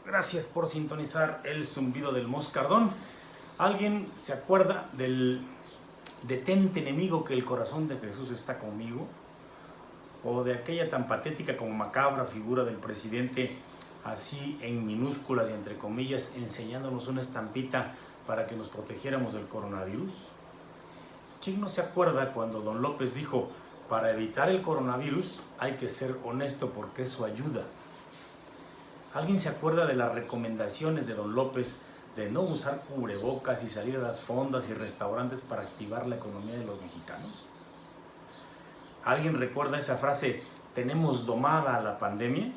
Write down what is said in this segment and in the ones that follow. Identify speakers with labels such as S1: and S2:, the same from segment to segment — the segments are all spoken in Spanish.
S1: Gracias por sintonizar el zumbido del moscardón. ¿Alguien se acuerda del detente enemigo que el corazón de Jesús está conmigo? ¿O de aquella tan patética como macabra figura del presidente, así en minúsculas y entre comillas, enseñándonos una estampita para que nos protegiéramos del coronavirus? ¿Quién no se acuerda cuando don López dijo, para evitar el coronavirus hay que ser honesto porque eso ayuda? ¿Alguien se acuerda de las recomendaciones de don López de no usar cubrebocas y salir a las fondas y restaurantes para activar la economía de los mexicanos? ¿Alguien recuerda esa frase, tenemos domada a la pandemia?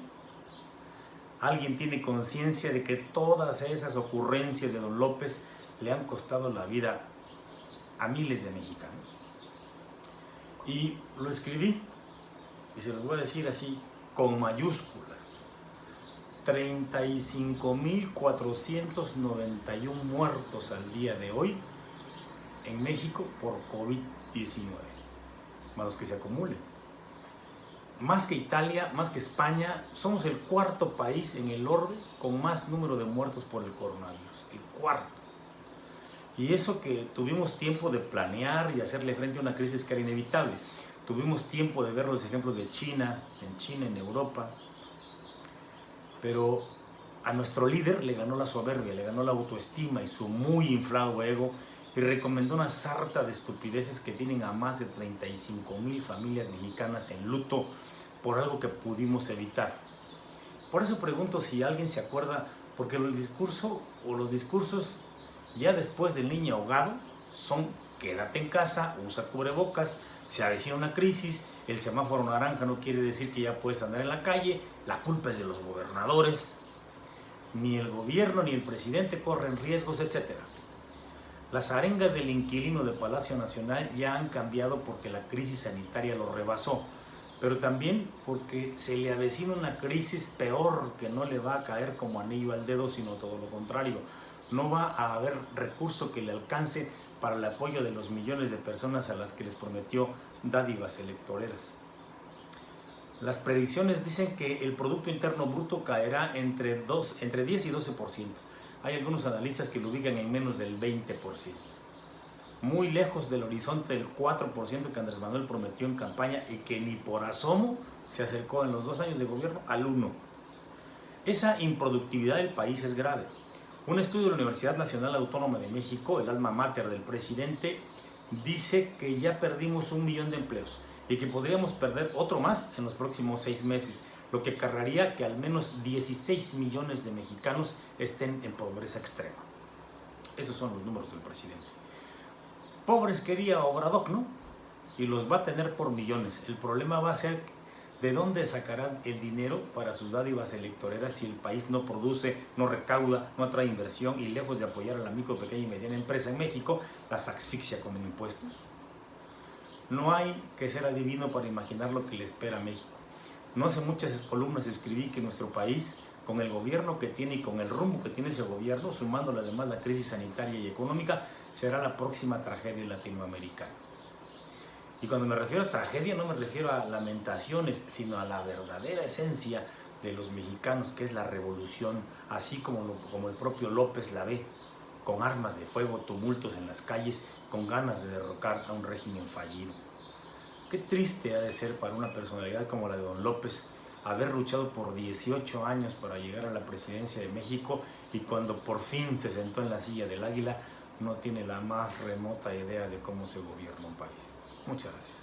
S1: ¿Alguien tiene conciencia de que todas esas ocurrencias de don López le han costado la vida a miles de mexicanos? Y lo escribí, y se los voy a decir así, con mayúsculas. 35.491 muertos al día de hoy en México por COVID-19, más los que se acumulen. Más que Italia, más que España, somos el cuarto país en el orbe con más número de muertos por el coronavirus, el cuarto. Y eso que tuvimos tiempo de planear y hacerle frente a una crisis que era inevitable. Tuvimos tiempo de ver los ejemplos de China, en Europa. Pero a nuestro líder le ganó la soberbia, le ganó la autoestima y su muy inflado ego y recomendó una sarta de estupideces que tienen a más de 35,000 familias mexicanas en luto por algo que pudimos evitar. Por eso pregunto si alguien se acuerda, porque el discurso o los discursos ya después del niño ahogado son quédate en casa, usa cubrebocas, se avecina una crisis, el semáforo naranja no quiere decir que ya puedes andar en la calle, la culpa es de los gobernadores, ni el gobierno ni el presidente corren riesgos, etc. Las arengas del inquilino de Palacio Nacional ya han cambiado porque la crisis sanitaria lo rebasó, pero también porque se le avecina una crisis peor que no le va a caer como anillo al dedo, sino todo lo contrario. No va a haber recurso que le alcance para el apoyo de los millones de personas a las que les prometió dádivas electoreras. Las predicciones dicen que el Producto Interno Bruto caerá entre 10 y 12%. Hay algunos analistas que lo ubican en menos del 20%. Muy lejos del horizonte del 4% que Andrés Manuel prometió en campaña y que ni por asomo se acercó en los 2 años de gobierno al 1%. Esa improductividad del país es grave. Un estudio de la Universidad Nacional Autónoma de México, el alma mater del presidente, dice que ya perdimos 1 millón de empleos y que podríamos perder otro más en los próximos 6 meses, lo que acarrearía que al menos 16 millones de mexicanos estén en pobreza extrema. Esos son los números del presidente. Pobres quería Obrador, ¿no? Y los va a tener por millones. El problema va a ser ¿de dónde sacarán el dinero para sus dádivas electoreras si el país no produce, no recauda, no atrae inversión y lejos de apoyar a la micro, pequeña y mediana empresa en México, las asfixia con impuestos? No hay que ser adivino para imaginar lo que le espera a México. No hace muchas columnas escribí que nuestro país, con el gobierno que tiene y con el rumbo que tiene ese gobierno, sumándole además la crisis sanitaria y económica, será la próxima tragedia latinoamericana. Y cuando me refiero a tragedia no me refiero a lamentaciones, sino a la verdadera esencia de los mexicanos, que es la revolución, así como el propio López la ve, con armas de fuego, tumultos en las calles, con ganas de derrocar a un régimen fallido. Qué triste ha de ser para una personalidad como la de don López haber luchado por 18 años para llegar a la presidencia de México y cuando por fin se sentó en la silla del águila no tiene la más remota idea de cómo se gobierna un país. Muchas gracias.